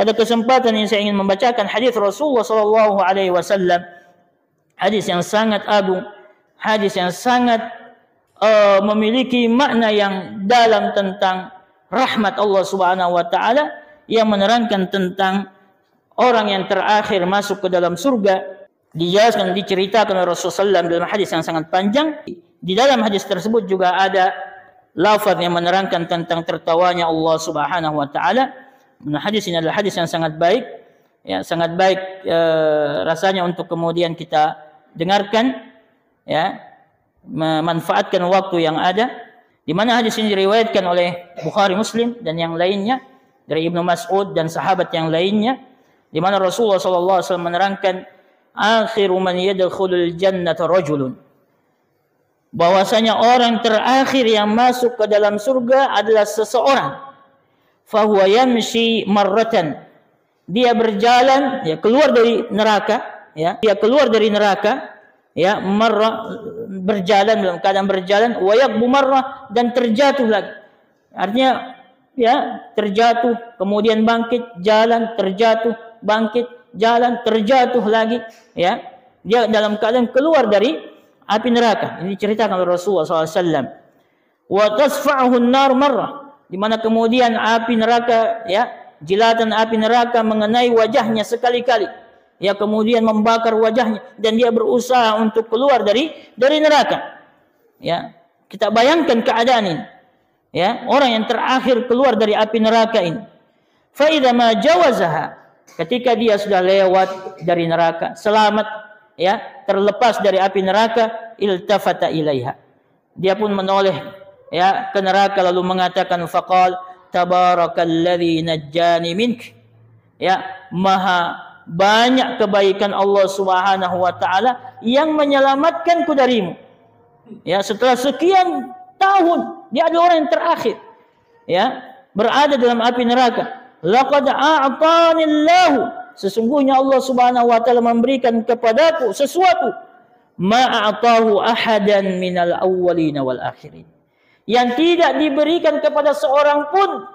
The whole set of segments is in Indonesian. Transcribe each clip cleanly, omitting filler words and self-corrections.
pada kesempatan ini saya ingin membacakan hadis Rasulullah sallallahu alaihi wasallam, hadis yang sangat agung, hadis yang sangat memiliki makna yang dalam tentang rahmat Allah Subhanahu wa taala, yang menerangkan tentang orang yang terakhir masuk ke dalam surga. Dijelaskan, diceritakan oleh Rasulullah SAW dalam hadis yang sangat panjang. Di dalam hadis tersebut juga ada lafaz yang menerangkan tentang tertawanya Allah Subhanahu wa taala. Hadis ini adalah hadis yang sangat baik, ya, sangat baik rasanya untuk kemudian kita dengarkan, ya, memanfaatkan waktu yang ada. Di mana hadis ini diriwayatkan oleh Bukhari, Muslim dan yang lainnya dari Ibnu Mas'ud dan sahabat yang lainnya, di mana Rasulullah sallallahu alaihi wasallam menerangkan akhiru man yadkhulul jannata rajulun, bahwasanya orang terakhir yang masuk ke dalam surga adalah seseorang, fahuwa yamshi marratan, dia berjalan, ya, keluar dari neraka, ya, dia keluar dari neraka, ya, marrah, berjalan dalam keadaan berjalan, wa yaqbu marrah, dan terjatuh lagi. Artinya, ya, terjatuh kemudian bangkit, jalan, terjatuh, bangkit, jalan, terjatuh lagi, ya. Dia dalam keadaan keluar dari api neraka. Ini diceritakan oleh Rasulullah SAW. Wa tasfa'uhu an-nar marrah, di mana kemudian api neraka, ya, jilatan api neraka mengenai wajahnya sekali-kali, ya, kemudian membakar wajahnya dan dia berusaha untuk keluar dari neraka. Ya, kita bayangkan keadaan ini. Ya, orang yang terakhir keluar dari api neraka ini. Fa idza ma jawazaha, ketika dia sudah lewat dari neraka, selamat, ya, terlepas dari api neraka, iltafata ilaiha, dia pun menoleh, ya, ke neraka lalu mengatakan faqal tabarakalladzi najjani mink, ya, maha banyak kebaikan Allah Subhanahu wa taala yang menyelamatkanku darimu. Ya, setelah sekian tahun dia adalah orang yang terakhir, ya, berada dalam api neraka. Laqad a'tanillahu, sesungguhnya Allah Subhanahu wa taala memberikan kepadaku sesuatu ma a'tahu ahadan minal awwalin wal akhirin, yang tidak diberikan kepada seorang pun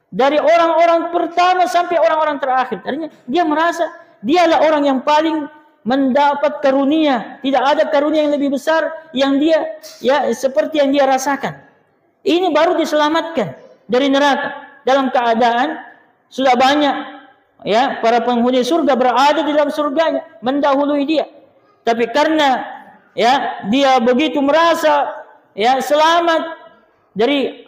dari orang-orang pertama sampai orang-orang terakhir. Artinya dia merasa dialah orang yang paling mendapat karunia. Tidak ada karunia yang lebih besar yang dia, ya, seperti yang dia rasakan. Ini baru diselamatkan dari neraka dalam keadaan sudah banyak, ya, para penghuni surga berada di dalam surganya mendahului dia. Tapi karena, ya, dia begitu merasa, ya, selamat dari,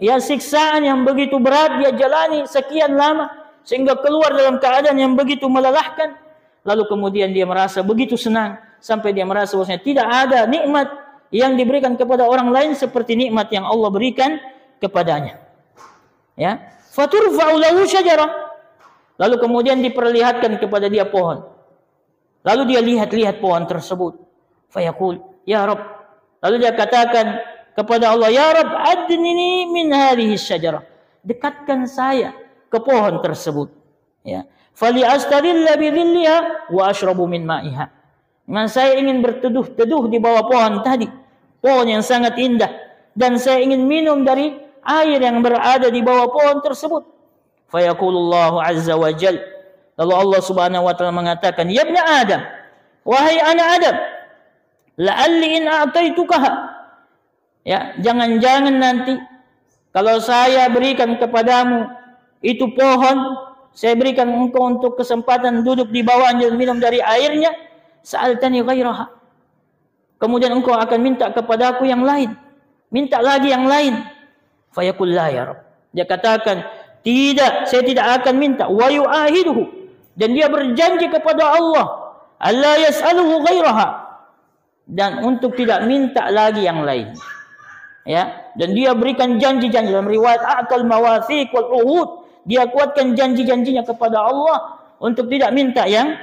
ya, siksaan yang begitu berat dia jalani sekian lama sehingga keluar dalam keadaan yang begitu melelahkan, lalu kemudian dia merasa begitu senang sampai dia merasa bahwasanya tidak ada nikmat yang diberikan kepada orang lain seperti nikmat yang Allah berikan kepadanya. Ya, faturfa'u lahu syajarah, lalu kemudian diperlihatkan kepada dia pohon. Lalu dia lihat-lihat pohon tersebut. Fayaqul ya Rabb, lalu dia katakan kepada Allah, ya Rabb, adnini min hadhihi syajarah, dekatkan saya ke pohon tersebut, ya, fali astadilla bi dhilliha wa ashrabu min ma'iha, memang saya ingin berteduh-teduh di bawah pohon tadi, pohon yang sangat indah, dan saya ingin minum dari air yang berada di bawah pohon tersebut. Fayaqulullahu azza wa jal, lalu Allah Subhanahu wa taala mengatakan, ya ibna Adam, wahai anak Adam, la'alli in a'taitukaha, ya, jangan-jangan nanti kalau saya berikan kepadamu itu pohon, saya berikan engkau untuk kesempatan duduk di bawahnya dan minum dari airnya, sa'altani ghairaha, kemudian engkau akan minta kepadaku yang lain, minta lagi yang lain. Fayaqul la ya Rabb, dia katakan, tidak, saya tidak akan minta. Wa yu'ahiduhu, dan dia berjanji kepada Allah, alla yas'aluhu ghairaha, dan untuk tidak minta lagi yang lain. Ya, dan dia berikan janji-janji dalam riwayat aqal mawathiq wal uhud, dia kuatkan janji-janjinya kepada Allah untuk tidak minta yang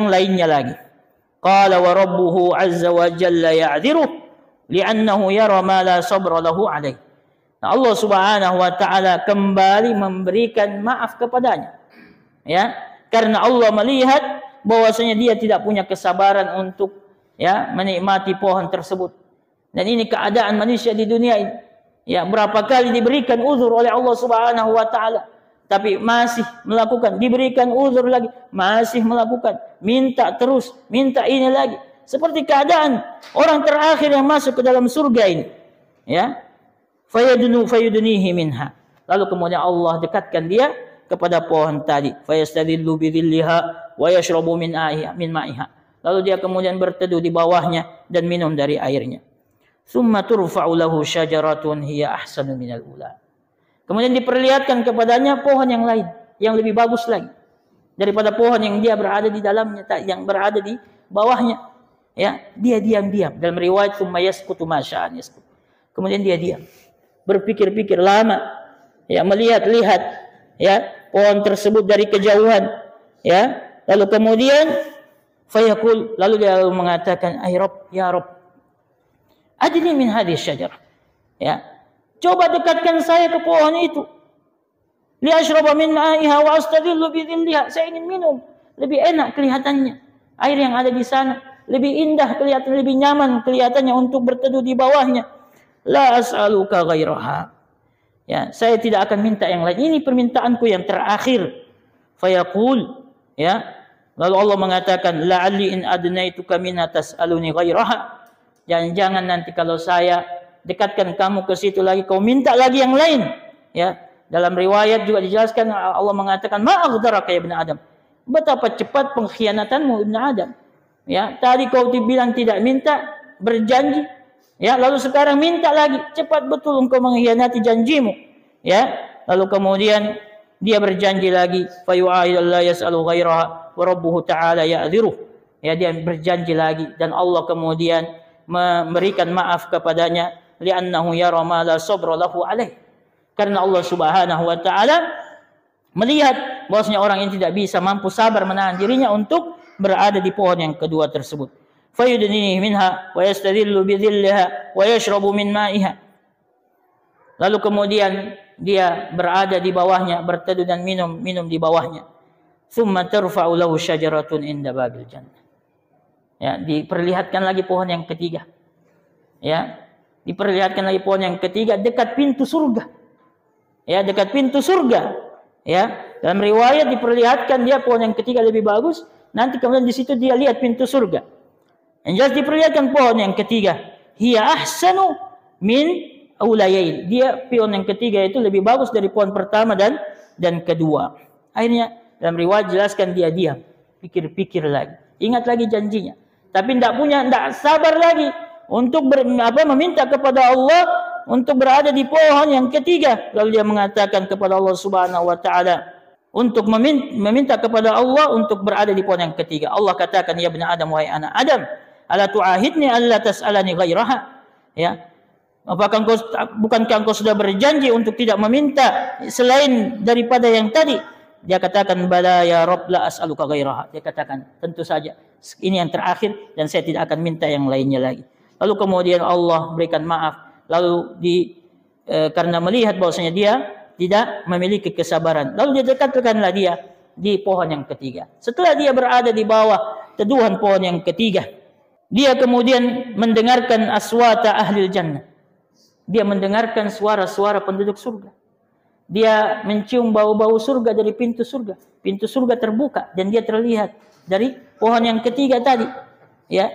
lainnya lagi. Qala wa rabbuhu azza wa jalla ya'dhiruh li'annahu yara ma la sabra lahu alaih. Nah, Allah Subhanahu wa taala kembali memberikan maaf kepadanya, ya, karena Allah melihat bahwasanya dia tidak punya kesabaran untuk, ya, menikmati pohon tersebut. Dan ini keadaan manusia di dunia ini. Ya, berapa kali diberikan uzur oleh Allah Subhanahu wa taala. tapi masih melakukan, diberikan uzur lagi, masih melakukan, minta terus, minta ini lagi. Seperti keadaan orang terakhir yang masuk ke dalam surga ini. Ya. Fayudunihi minha. Lalu kemudian Allah dekatkan dia kepada pohon tadi. Fayastadillu bidhilliha wa yashrabu min ma'iha. Lalu dia kemudian berteduh di bawahnya dan minum dari airnya. Tsumma turfa'u lahu syajaratun hiya ahsanu minal ula. Kemudian diperlihatkan kepadanya pohon yang lain, yang lebih bagus lagi daripada pohon yang dia berada di dalamnya, yang berada di bawahnya. Ya, dia diam-diam. Dalam riwayat tsumma yasqutu ma sya'an yasqut. Kemudian dia diam, berpikir-pikir lama, ya, melihat-lihat, ya, pohon tersebut dari kejauhan, ya. Lalu kemudian fayaqul, lalu dia mengatakan, "Ay Rabb, ya Rabb, adni min hadhihi syajarah." Ya. Coba dekatkan saya ke pohon itu. Li ashraba min ma'iha wa astadillu bi dhilliha. Saya ingin minum. Lebih enak kelihatannya. Air yang ada di sana lebih indah kelihatan, lebih nyaman kelihatannya untuk berteduh di bawahnya. La as'aluka ghairaha. Ya, saya tidak akan minta yang lain. Ini permintaanku yang terakhir. Fayaqul, ya. Lalu Allah mengatakan, la'alli in adnaituka minha tas'aluni ghairaha. Jangan-jangan nanti kalau saya dekatkan kamu ke situ lagi, kau minta lagi yang lain. Ya, dalam riwayat juga dijelaskan Allah mengatakan, ma'aghdaraka ya ibn Adam. Betapa cepat pengkhianatanmu ibn Adam. Ya, tadi kau dibilang tidak minta, berjanji. Ya, lalu sekarang minta lagi. Cepat betul engkau mengkhianati janjimu. Ya, lalu kemudian dia berjanji lagi, fayu'aid la yas'alu ghairaha wa rabbuhu ta'ala ya'dhiruh. Ya, dia berjanji lagi dan Allah kemudian memberikan maaf kepadanya. Li'annahu yara ma la sabra lahu alaih. Karena Allah Subhanahu wa taala melihat bahwasanya orang yang tidak bisa mampu sabar menahan dirinya untuk berada di pohon yang kedua tersebut. Fayudnihi minha wa yastadillu bi dhilliha wa yashrabu min ma'iha. Lalu kemudian dia berada di bawahnya, berteduh dan minum di bawahnya. Tsumma tarfa'u lahu syajaratun inda babil jannah. Ya, diperlihatkan lagi pohon yang ketiga. Ya, diperlihatkan lagi pohon yang ketiga dekat pintu surga. Ya, dekat pintu surga. Ya, dalam riwayat diperlihatkan dia pohon yang ketiga lebih bagus. Nanti kemudian di situ dia lihat pintu surga. Yang jelas diperlihatkan pohon yang ketiga. Hiya ahsanu min aulayain. Dia pohon yang ketiga itu lebih bagus dari pohon pertama dan kedua. Akhirnya dalam riwayat jelaskan dia diam, pikir-pikir lagi, ingat lagi janjinya. Tapi tidak sabar lagi untuk meminta kepada Allah untuk berada di pohon yang ketiga. Lalu dia mengatakan kepada Allah Subhanahu wa taala untuk meminta kepada Allah untuk berada di pohon yang ketiga. Allah katakan, ya ibn Adam, wahai anak Adam, ala tu'ahidni alla tas'alani ghairaha. Ya. Bukankah engkau sudah berjanji untuk tidak meminta selain daripada yang tadi? Dia katakan, bala ya Rabb la as'aluka ghairaha. Dia katakan, tentu saja ini yang terakhir dan saya tidak akan minta yang lainnya lagi. Lalu kemudian Allah berikan maaf. Lalu karena melihat bahwasanya dia tidak memiliki kesabaran, lalu dia dekatkanlah dia di pohon yang ketiga. Setelah dia berada di bawah teduhan pohon yang ketiga, dia kemudian mendengarkan aswata ahlil jannah. Dia mendengarkan suara-suara penduduk surga. Dia mencium bau-bau surga dari pintu surga. Pintu surga terbuka dan dia terlihat dari pohon yang ketiga tadi. Ya.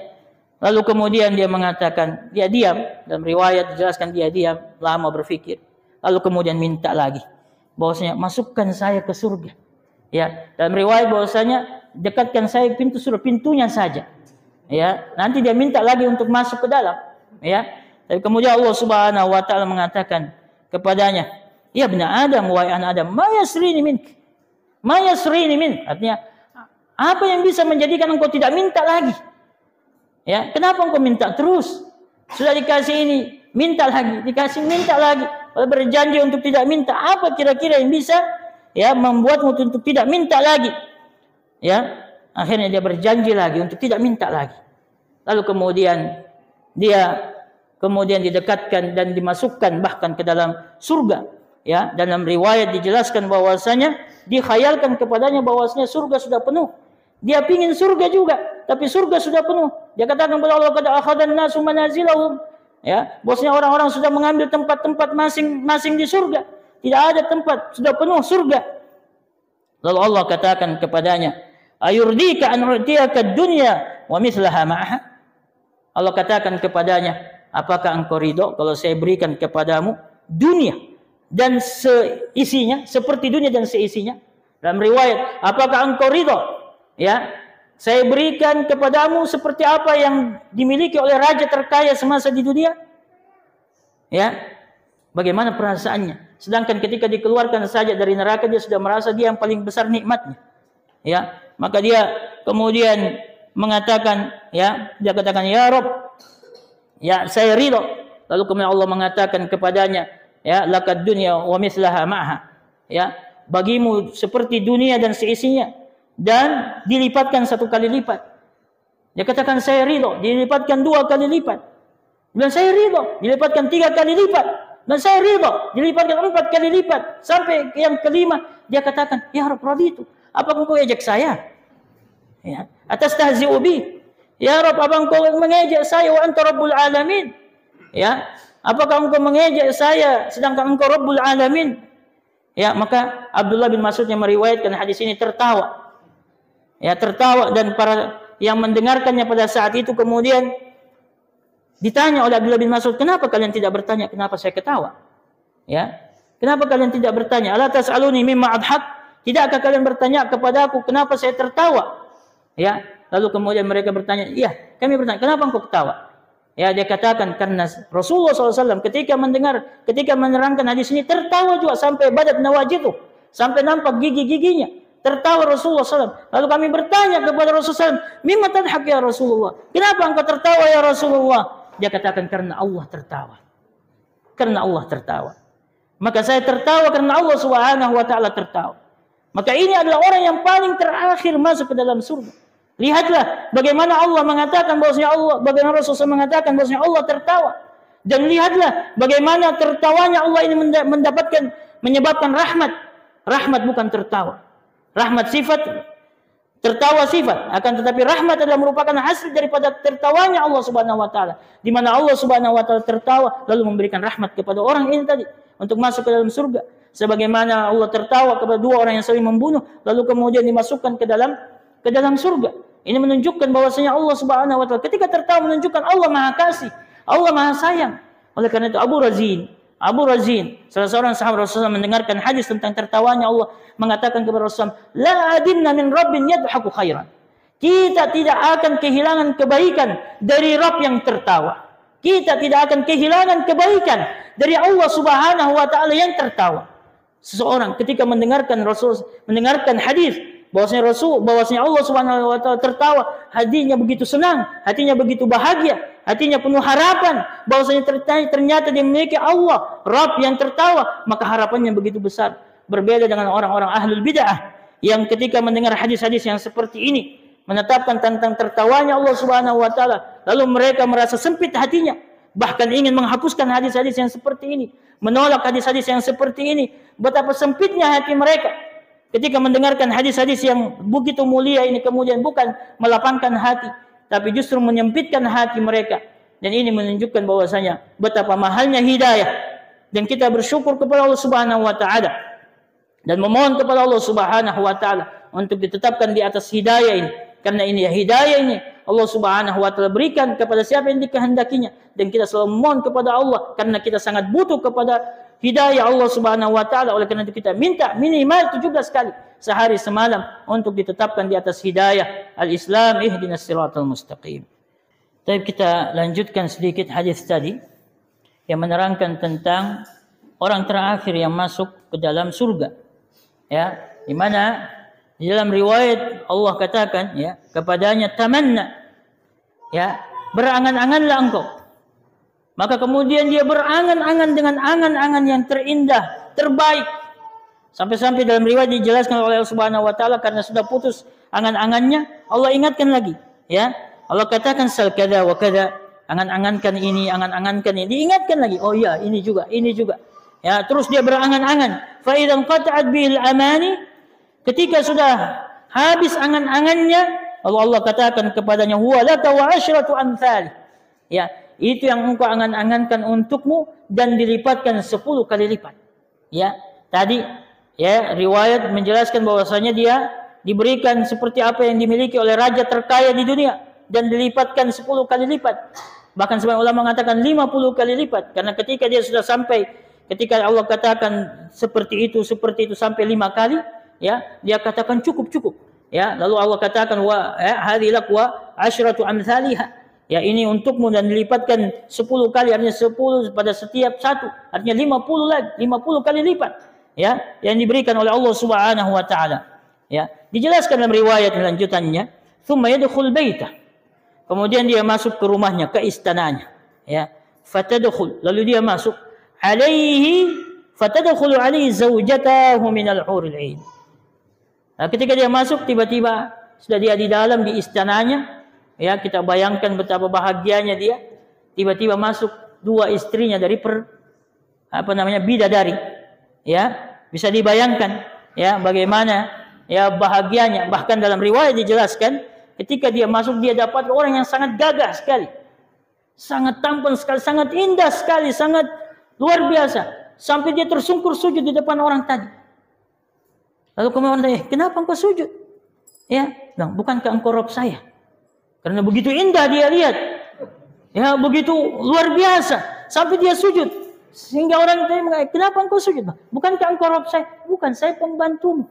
Lalu kemudian dia mengatakan, dia diam. Dalam riwayat dijelaskan dia diam, lama berpikir. Lalu kemudian minta lagi, bahwasanya masukkan saya ke surga. Ya, dalam riwayat bahwasanya dekatkan saya pintu surga, pintunya saja. Ya, nanti dia minta lagi untuk masuk ke dalam. Ya, tapi kemudian Allah Subhanahu wa taala mengatakan kepadanya, ya ibn Adam, wahai anak Adam, ma yasrini mink. Ma yasrini min. Artinya, apa yang bisa menjadikan engkau tidak minta lagi? Ya, kenapa engkau minta terus? Sudah dikasih ini, minta lagi, dikasih minta lagi. Kalau berjanji untuk tidak minta, apa kira-kira yang bisa ya membuatmu untuk tidak minta lagi? Ya, akhirnya dia berjanji lagi untuk tidak minta lagi. Lalu kemudian dia didekatkan dan dimasukkan bahkan ke dalam surga. Ya, dalam riwayat dijelaskan bahwasanya dikhayalkan kepadanya bahwasanya surga sudah penuh. Dia pingin surga juga, tapi surga sudah penuh. Dia katakan kepada Allah, qad akhadhan nasu manazilahum. Ya, bosnya orang-orang sudah mengambil tempat-tempat masing-masing di surga. Tidak ada tempat, sudah penuh surga. Lalu Allah katakan kepadanya, ayurdika an u'tiyaka dunya wa mithlaha ma'aha. Allah katakan kepadanya, apakah engkau ridho kalau saya berikan kepadamu dunia dan seisinya, seperti dunia dan seisinya? Dalam riwayat, apakah engkau ridho, ya, saya berikan kepadamu seperti apa yang dimiliki oleh raja terkaya semasa di dunia? Ya, bagaimana perasaannya? Sedangkan ketika dikeluarkan saja dari neraka, dia sudah merasa dia yang paling besar nikmatnya. Ya, maka dia kemudian mengatakan, ya, dia katakan, ya Rob, ya saya ridho. Lalu kemudian Allah mengatakan kepadanya, ya, lakad dunya wa mislaha ma'ha. Ya, bagimu seperti dunia dan seisinya, dan dilipatkan 1 kali lipat. Dia katakan saya ridho, dilipatkan 2 kali lipat. Dan saya ridho, dilipatkan 3 kali lipat. Dan saya ridho, dilipatkan 4 kali lipat. Sampai yang kelima, dia katakan, ya Rabb, raditu. Apa engkau ejek saya? Ya, atas tahzi'u bi. Ya Rabb, apa engkau mengejek saya wa anta Rabbul Alamin? Ya, apakah engkau mengejek saya sedangkan engkau Rabbul Alamin? Ya, maka Abdullah bin Mas'ud yang meriwayatkan hadis ini tertawa. Ya, tertawa, dan para yang mendengarkannya pada saat itu kemudian ditanya oleh Abdullah bin Mas'ud, kenapa kalian tidak bertanya kenapa saya ketawa? Ya, kenapa kalian tidak bertanya? Ala tas'aluni mimma adhak? Tidakkah kalian bertanya kepadaku kenapa saya tertawa? Ya, lalu kemudian mereka bertanya, iya, kami bertanya, kenapa engkau ketawa? Ya, dia katakan karena Rasulullah SAW ketika menerangkan hadis ini tertawa juga sampai badat nawajituh, sampai nampak gigi-giginya. Tertawa Rasulullah SAW. Lalu kami bertanya kepada Rasulullah SAW, mimma tadhak ya Rasulullah? Kenapa engkau tertawa ya Rasulullah? Dia katakan karena Allah tertawa. Karena Allah tertawa. Maka saya tertawa karena Allah Subhanahu wa taala tertawa. Maka ini adalah orang yang paling terakhir masuk ke dalam surga. Lihatlah bagaimana Allah mengatakan bahwasanya Allah, bagaimana Rasulullah mengatakan bahwasanya Allah tertawa. Dan lihatlah bagaimana tertawanya Allah ini menyebabkan rahmat. Rahmat bukan tertawa. Rahmat sifat, tertawa sifat. Akan tetapi rahmat adalah merupakan hasil daripada tertawanya Allah Subhanahu wa taala. Di mana Allah Subhanahu wa taala tertawa lalu memberikan rahmat kepada orang ini tadi untuk masuk ke dalam surga. Sebagaimana Allah tertawa kepada 2 orang yang saling membunuh lalu kemudian dimasukkan ke dalam surga. Ini menunjukkan bahwasanya Allah Subhanahu wa taala ketika tertawa menunjukkan Allah Maha Kasih, Allah Maha Sayang. Oleh karena itu Abu Razin, salah seorang sahabat Rasulullah mendengarkan hadis tentang tertawanya Allah, mengatakan kepada Rasulullah, la adimna min rabbin yadhaku khairan. Kita tidak akan kehilangan kebaikan dari Rabb yang tertawa. Kita tidak akan kehilangan kebaikan dari Allah Subhanahu wa taala yang tertawa. Seseorang ketika mendengarkan hadis bahwasanya Allah Subhanahu wa taala tertawa, hatinya begitu senang, hatinya begitu bahagia, hatinya penuh harapan bahwasanya ternyata dia memiliki Allah, Rabb yang tertawa, maka harapannya begitu besar. Berbeda dengan orang-orang ahlul bid'ah yang ketika mendengar hadis-hadis yang seperti ini menetapkan tentang tertawanya Allah Subhanahu wa taala, lalu mereka merasa sempit hatinya, bahkan ingin menghapuskan hadis-hadis yang seperti ini, menolak hadis-hadis yang seperti ini. Betapa sempitnya hati mereka ketika mendengarkan hadis-hadis yang begitu mulia ini, kemudian bukan melapangkan hati, tapi justru menyempitkan hati mereka. Dan ini menunjukkan bahwasanya betapa mahalnya hidayah. Dan kita bersyukur kepada Allah Subhanahu wa taala dan memohon kepada Allah Subhanahu wa taala untuk ditetapkan di atas hidayah ini. Karena ini hidayah ini Allah Subhanahu wa taala berikan kepada siapa yang dikehendakinya, dan kita selalu memohon kepada Allah karena kita sangat butuh kepada hidayah Allah Subhanahu wa taala. Oleh karena itu kita minta minimal 17 kali sehari semalam untuk ditetapkan di atas hidayah al-Islam, ihdinas siratal mustaqim. Tapi kita lanjutkan sedikit hadis tadi yang menerangkan tentang orang terakhir yang masuk ke dalam surga. Ya, di mana di dalam riwayat Allah katakan, ya, kepadanya tamanna, ya, berangan-anganlah engkau. Maka kemudian dia berangan-angan dengan angan-angan yang terindah, terbaik. Sampai-sampai dalam riwayat dijelaskan oleh Allah Subhanahu wa taala karena sudah putus angan-angannya, Allah ingatkan lagi, ya. Allah katakan sal kada wa kada, angan-angankan ini, angan-angankan ini, diingatkan lagi. Oh iya, ini juga, ini juga. Ya, terus dia berangan-angan. Fa idzan qata'at bil amani, ketika sudah habis angan-angannya, Allah katakan kepadanya, huwa laka wa asyratu amthal. Ya, itu yang engkau angan-angankan untukmu dan dilipatkan 10 kali lipat. Ya, tadi Ya, riwayat menjelaskan bahwasanya dia diberikan seperti apa yang dimiliki oleh raja terkaya di dunia dan dilipatkan 10 kali lipat. Bahkan sebagian ulama mengatakan 50 kali lipat, karena ketika dia sudah sampai, ketika Allah katakan seperti itu sampai 5 kali, ya, dia katakan cukup. Ya, lalu Allah katakan wa hadhihi lak wa asyratu amsalihha. Ya, ini untukmu, dan dilipatkan 10 kali, artinya 10 pada setiap satu, artinya 50 lagi, 50 kali lipat. Ya, yang diberikan oleh Allah Subhanahu wa taala. Ya, dijelaskan dalam riwayat lanjutannya, "Tsumma yadkhul baitah." Kemudian dia masuk ke rumahnya, ke istananya. Ya, fatadkhul, lalu dia masuk, fatadkhulu alaihi zaujatahu minal huril 'ain. Nah, ketika dia masuk, tiba-tiba sudah dia di dalam di istananya. Ya, kita bayangkan betapa bahagianya dia. Tiba-tiba masuk 2 istrinya dari bidadari. Ya, bisa dibayangkan ya bagaimana ya bahagianya. Bahkan dalam riwayat dijelaskan, ketika dia masuk dia dapat orang yang sangat gagah sekali, sangat tampan sekali, sangat indah sekali, sangat luar biasa, sampai dia tersungkur sujud di depan orang tadi. Lalu kemudian tanya, "Kenapa engkau sujud?" Ya, bilang, "Bukankah engkau Rabb saya?" Karena begitu indah dia lihat, ya begitu luar biasa, sampai dia sujud. Sehingga orang tanya, "Kenapa engkau sujud?" "Bukankah engkau Rabb saya?" "Bukan, saya pembantumu.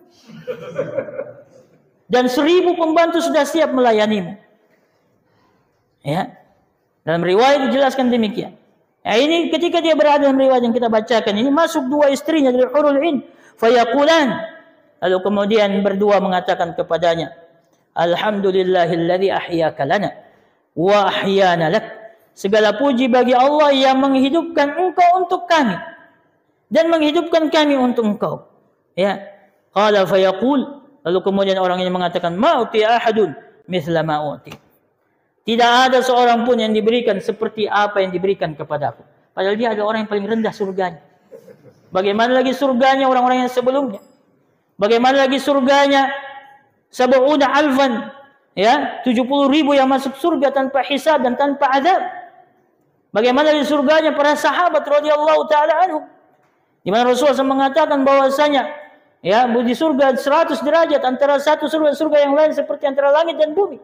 Dan 1000 pembantu sudah siap melayanimu." Ya, dalam riwayat dijelaskan demikian. Ya, ini ketika dia berada dalam riwayat yang kita bacakan ini, masuk 2 istrinya dari hurul 'ain, fayaqulan, lalu kemudian berdua mengatakan kepadanya, "Alhamdulillahilladzi ahyaka lana wa ahyana lak." Segala puji bagi Allah yang menghidupkan engkau untuk kami dan menghidupkan kami untuk engkau. Ya, qala fayaqul, lalu kemudian orang ini mengatakan, "Ma'uti ahadun mithla ma uti." Tidak ada seorang pun yang diberikan seperti apa yang diberikan kepadaku. Padahal dia adalah orang yang paling rendah surganya. Bagaimana lagi surganya orang-orang yang sebelumnya? Bagaimana lagi surganya sab'una alfan, ya, 70.000 yang masuk surga tanpa hisab dan tanpa azab. Bagaimana di surganya para sahabat radhiyallahu taala anhum, di mana Rasulullah SAW mengatakan bahwasanya ya di surga 100 derajat antara satu surga yang lain seperti antara langit dan bumi.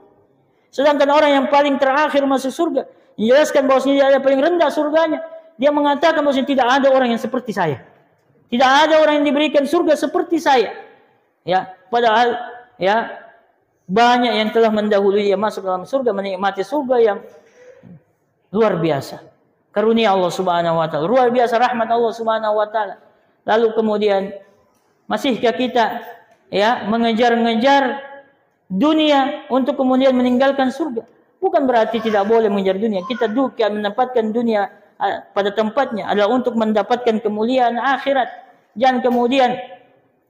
Sedangkan orang yang paling terakhir masuk surga dijelaskan bahwasanya dia ada paling rendah surganya. Dia mengatakan bahwasanya tidak ada orang yang seperti saya. Tidak ada orang yang diberikan surga seperti saya. Ya, padahal ya banyak yang telah mendahului dia masuk dalam surga, menikmati surga yang luar biasa. Karunia Allah Subhanahu wa taala, luar biasa rahmat Allah Subhanahu wa taala. Lalu kemudian masihkah kita ya mengejar-ngejar dunia untuk kemudian meninggalkan surga? Bukan berarti tidak boleh mengejar dunia. Kita juga menempatkan dunia pada tempatnya adalah untuk mendapatkan kemuliaan akhirat. Jangan kemudian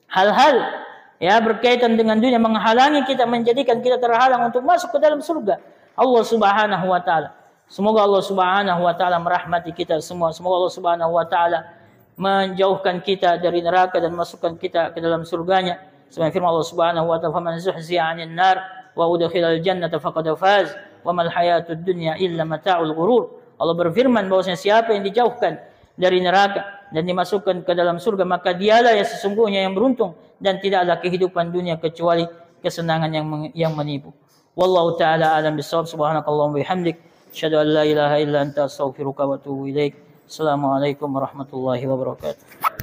hal-hal ya berkaitan dengan dunia menghalangi kita, menjadikan kita terhalang untuk masuk ke dalam surga Allah Subhanahu wa taala. Semoga Allah Subhanahu wa taala merahmati kita semua. Semoga Allah Subhanahu wa taala menjauhkan kita dari neraka dan masukkan kita ke dalam surganya. Sebagaimana firman Allah Subhanahu wa taala, "Faman zuhziya 'anil nar wa udkhilal jannata faqad faz wa mal hayatud dunya illa mata'ul ghurur." Allah berfirman bahwasanya siapa yang dijauhkan dari neraka dan dimasukkan ke dalam surga, maka dialah yang sesungguhnya yang beruntung, dan tidak ada kehidupan dunia kecuali kesenangan yang menipu. Wallahu taala alam bisawab. Subhanakallahumma wa bihamdik, asyhadu an la ilaha illa anta, astaghfiruka wa atubu ilaik. Assalamualaikum warahmatullahi wabarakatuh.